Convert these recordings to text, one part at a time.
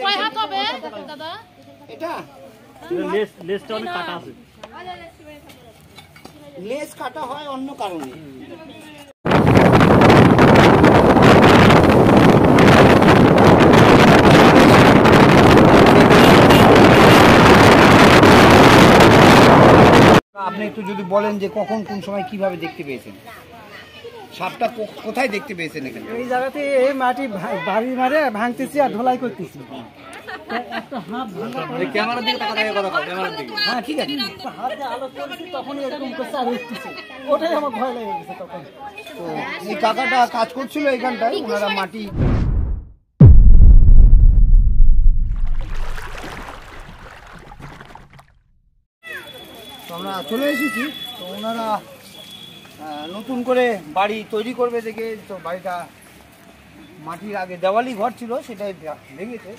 কয় হাত হবে দাদা? এটা লেজটা অনেক কাটা আছে। লেজ কাটা হয় অন্য কারণে। আপনি একটু যদি বলেন যে কখন কোন সময় কিভাবে দেখতে পেয়েছেন সাপটা, কোথায় দেখতে পেয়েছেন? এখানে এই জায়গাতে এই মাটি বাড়ি মারে ভাঙতেছি আর ঢোলাই করতেছি। একটা হাত ভাঙা ক্যামেরার দিকে তাকাতে হবে, কথা ক্যামেরার দিকে। হ্যাঁ ঠিক আছে, হাত দিয়ে আলো করছি তখন এরকম করছে আর উঠতেছে, ওটাই আমার ভয় লেগে গেছে তখন। তো এই কাকাটা কাজ করছিল এখানটায়, ওনারা মাটি আমরা চলে এসেছি। তো ওনারা নতুন করে বাড়ি তৈরি করবে দেখে, তো বাড়িটা মাটির আগে দেওয়ালি ঘর ছিল সেটাই ভেঙেছে।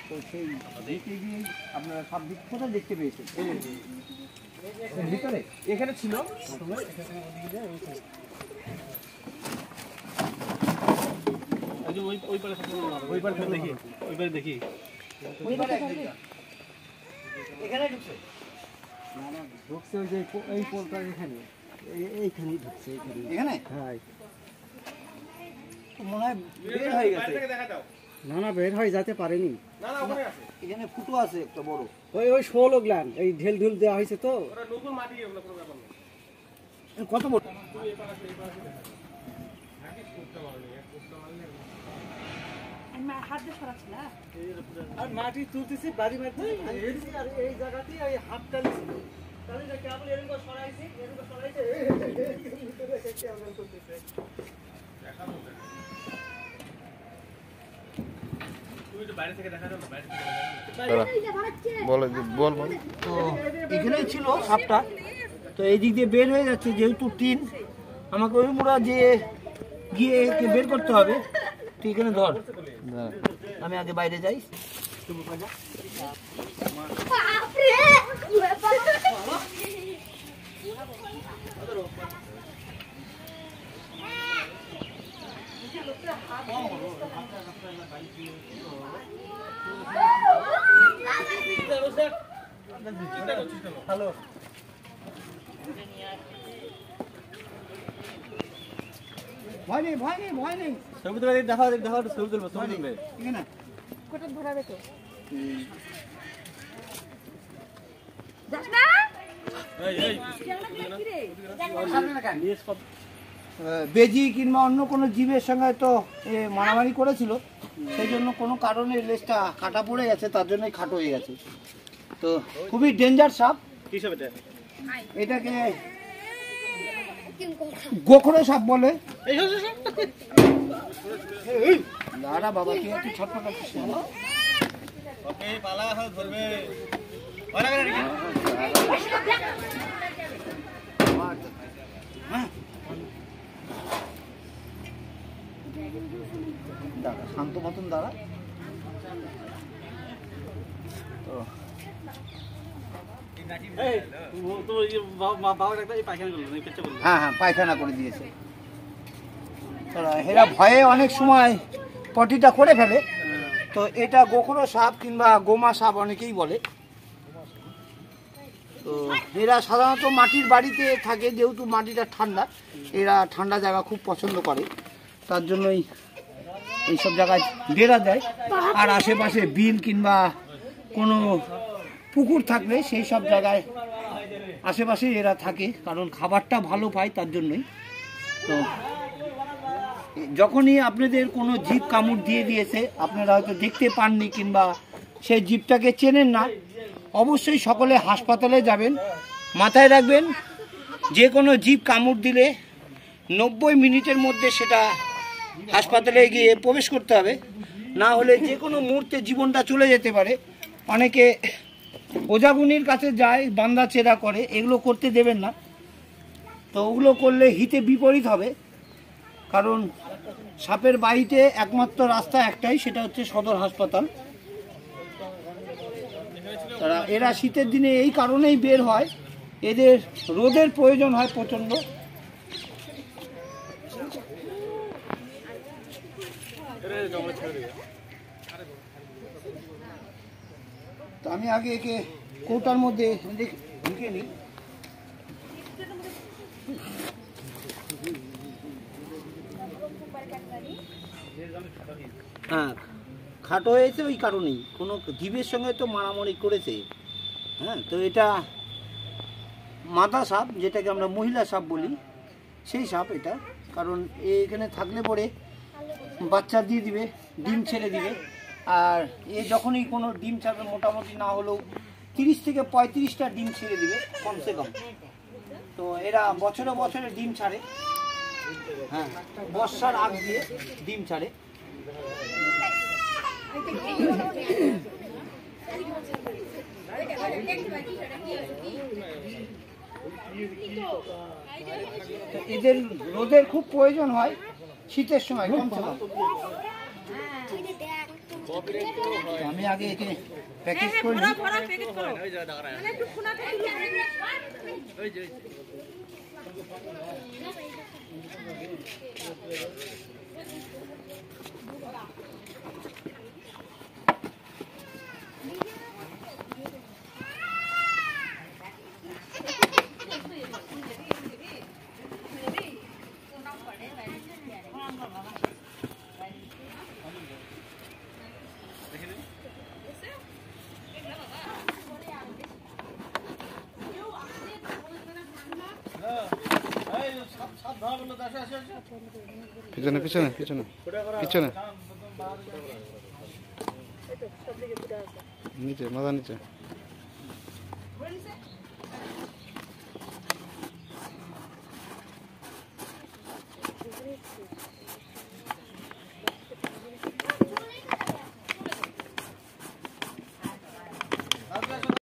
তো সেই দেখতে গিয়ে আপনারা সব দিক কোথায় দেখতে পেয়েছেন? ভিতরে এখানে ছিল এখানে ঢুকছে, ঢুকছে ওই যে এই পোলটা এখানে, এইখানেই ঢুকছে এখানে হ্যাঁ। মনে হয় বের হয়ে গেছে। না না বের হয়ে যেতে পারেনি, এখানে ফুটো আছে একটা বড়, ওই শোল ওগুলান এই ঢেল ঢুল দেওয়া হয়েছে তো। কত বড়? আর মাটি তুলতেছি বাড়ি মারতে আর এই জায়গাতেই ওই হাত টানছিল, কেবল এরকম সরাইছি তো এখানেই ছিল সাপটা। তো এই দিক দিয়ে বের হয়ে যাচ্ছে, যেহেতু টিন আমাকে ওই মুড়া যে গিয়ে একে বের করতে হবে। তুই এখানে ধর, আমি আগে বাইরে যাই। হ্যালো, ভয় নেই ভয় নেই ভয় নেই। ছবি তুলে দেখা দেখা ছবি তুলবো, ছবি তুলবে এখানে কোটা ধরাবে তো বেজি কিংবা অন্য কোনো জীবের সঙ্গে তো মারামারি করেছিল, সেই জন্য কোনো কারণে লেজটা কাটা পড়ে গেছে, তার জন্যই খাটো হয়ে গেছে। তো খুবই ডেঞ্জার সাপ। কি সাপ এটা? এটাকে গোখরো সাপ বলে। দাঁড়া বাবা, তুই একটু ছটফট করছিস না। ওকে পালা ধরবে। দাঁড়া, শান্ত মতন দাঁড়া। তো হ্যাঁ হ্যাঁ, পায়খানা করে দিয়েছে। এরা ভয়ে অনেক সময় পটিটা করে ফেলে। তো এটা গোখরো সাপ কিংবা গোমা সাপ অনেকেই বলে। তো এরা সাধারণত মাটির বাড়িতে থাকে, যেহেতু মাটিটা ঠান্ডা, এরা ঠান্ডা জায়গা খুব পছন্দ করে, তার জন্যই এইসব জায়গায় ডেরা দেয়। আর আশেপাশে বিল কিংবা কোনো পুকুর থাকলে সেই সব জায়গায় আশেপাশে এরা থাকে, কারণ খাবারটা ভালো পায় তার জন্যই। তো যখনই আপনাদের কোনো জীব কামড় দিয়ে দিয়েছে, আপনারা হয়তো দেখতে পাননি কিংবা সেই জীবটাকে চেনেন না, অবশ্যই সকলে হাসপাতালে যাবেন। মাথায় রাখবেন, যে কোনো জীব কামড় দিলে 90 মিনিটের মধ্যে সেটা হাসপাতালে গিয়ে প্রবেশ করতে হবে, না হলে যে কোনো মুহূর্তে জীবনটা চলে যেতে পারে। অনেকে ওঝাগুনির কাছে যায়, বান্দা চেরা করে, এগুলো করতে দেবেন না। তো ওগুলো করলে হিতে বিপরীত হবে, কারণ সাপের বাড়িতে একমাত্র রাস্তা একটাই, সেটা হচ্ছে সদর হাসপাতাল। তারা এরা শীতের দিনে এই কারণেই বের হয়, এদের রোদের প্রয়োজন হয় প্রচণ্ড। আমি আগে একে কৌটার মধ্যে ঢুকে নিই। হ্যাঁ, খাটো হয়েছে ওই কারণেই, কোনো জীবের সঙ্গে তো মারামারি করেছে। হ্যাঁ, তো এটা মাদা সাপ, যেটাকে আমরা মহিলা সাপ বলি, সেই সাপ এটা। কারণ এখানে থাকলে পরে বাচ্চা দিয়ে দিবে, ডিম ছেড়ে দিবে। আর এ যখনই কোনো ডিম ছাড়বে, মোটামুটি না হলেও 30 থেকে 35টা ডিম ছেড়ে দিবে কমসে কম। তো এরা বছরে বছরে ডিম ছাড়ে। হ্যাঁ, বর্ষার আগ দিয়ে ডিম ছাড়ে। এদের রোদের খুব প্রয়োজন হয় শীতের সময় কমসে কম। আমি আগে একে প্যাকেজ করে নিই। পিছনে পিছনে পিছনে পিছনে নিচে, মাথা নিচে।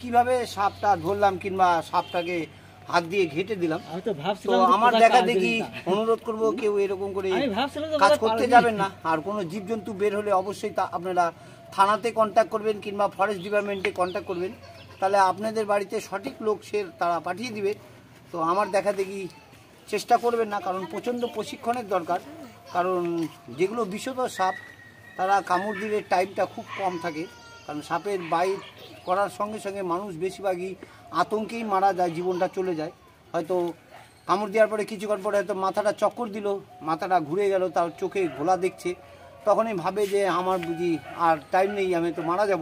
কিভাবে সাপটা ধরলাম কিংবা সাপটাকে হাত দিয়ে ঘেটে দিলাম, আমি তো তো ভাবছিলাম আমার দেখা দেখি অনুরোধ করব কেউ এরকম করে কাজ করতে যাবেন না। আর কোনো জীবজন্তু বের হলে অবশ্যই তা আপনারা থানাতে কন্ট্যাক্ট করবেন কিংবা ফরেস্ট ডিপার্টমেন্টে কন্ট্যাক্ট করবেন, তাহলে আপনাদের বাড়িতে সঠিক লোক সে তারা পাঠিয়ে দিবে। তো আমার দেখা দেখি চেষ্টা করবেন না, কারণ প্রচণ্ড প্রশিক্ষণের দরকার। কারণ যেগুলো বিষধর সাপ, তারা কামড় দিলে টাইমটা খুব কম থাকে। কারণ সাপের বাইট করার সঙ্গে সঙ্গে মানুষ বেশিরভাগই আতঙ্কেই মারা যায়, জীবনটা চলে যায়। হয়তো কামড় দেওয়ার পরে কিছুক্ষণ পরে হয়তো মাথাটা চক্কর দিল, মাথাটা ঘুরে গেল, তার চোখে ঘোলা দেখছে, তখনই ভাবে যে আমার বুঝি আর টাইম নেই, আমি তো মারা যাব।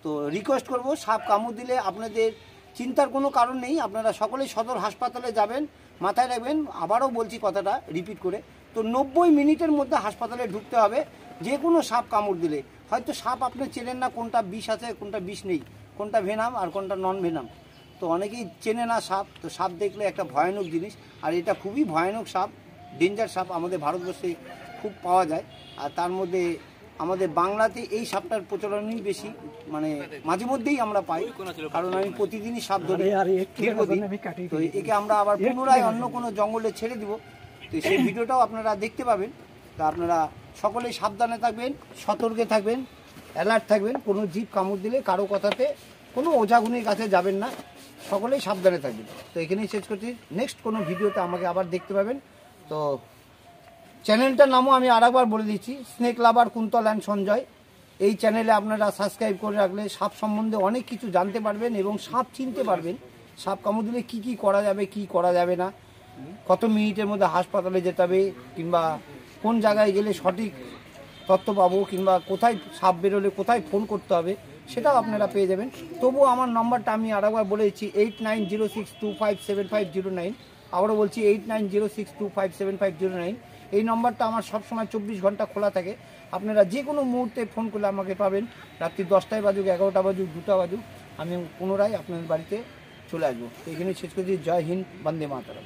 তো রিকোয়েস্ট করব, সাপ কামড় দিলে আপনাদের চিন্তার কোনো কারণ নেই, আপনারা সকলেই সদর হাসপাতালে যাবেন। মাথায় রাখবেন, আবারও বলছি কথাটা রিপিট করে, তো 90 মিনিটের মধ্যে হাসপাতালে ঢুকতে হবে। যে কোনো সাপ কামড় দিলে, হয়তো সাপ আপনি চেনেন না কোনটা বিষ আছে কোনটা বিষ নেই, কোনটা ভেনাম আর কোনটা নন ভেনাম, তো অনেকেই চেনে না সাপ। তো সাপ দেখলে একটা ভয়ানক জিনিস, আর এটা খুবই ভয়ানক সাপ, ডেঞ্জার সাপ, আমাদের ভারতবর্ষে খুব পাওয়া যায়। আর তার মধ্যে আমাদের বাংলাতে এই সাপটার প্রচলনই বেশি, মানে মাঝে মধ্যেই আমরা পাই, কারণ আমি প্রতিদিনই সাপ ধরি দীর্ঘদিন। তো একে আমরা আবার পুনরায় অন্য কোনো জঙ্গলে ছেড়ে দিব, তো সেই ভিডিওটাও আপনারা দেখতে পাবেন। তা আপনারা সকলেই সাবধানে থাকবেন, সতর্কে থাকবেন, অ্যালার্ট থাকবেন। কোনো জীব কামড় দিলে কারো কথাতে কোনো ওঝাগুনির কাছে যাবেন না, সকলেই সাবধানে থাকবেন। তো এখানেই শেষ করছি, নেক্সট কোনো ভিডিওতে আমাকে আবার দেখতে পাবেন। তো চ্যানেলটার নামও আমি আরেকবার বলে দিচ্ছি, snake lover Kuntal and Sanjay. এই চ্যানেলে আপনারা সাবস্ক্রাইব করে রাখলে সাপ সম্বন্ধে অনেক কিছু জানতে পারবেন এবং সাপ চিনতে পারবেন। সাপ কামড় দিলে কী কী করা যাবে, কি করা যাবে না, কত মিনিটের মধ্যে হাসপাতালে যেতে হবে, কিংবা কোন জায়গায় গেলে সঠিক তথ্য পাবো, কিংবা কোথায় সাপ বেরোলে কোথায় ফোন করতে হবে, সেটাও আপনারা পেয়ে যাবেন। তবুও আমার নম্বরটা আমি আরেকবার বলে দিচ্ছি, 8906257509। আবারও বলছি 8906257509। এই নম্বরটা আমার সবসময় 24 ঘন্টা খোলা থাকে। আপনারা যে কোনো মুহূর্তে ফোন করলে আমাকে পাবেন। রাত্রি 10টায় বাজুক, 11টা বাজুক, 2টা বাজুক, আমি পুনরায় আপনাদের বাড়িতে চলে আসবো। এখানে শেষ করছি। জয় হিন্দ, বন্দে মাতরম।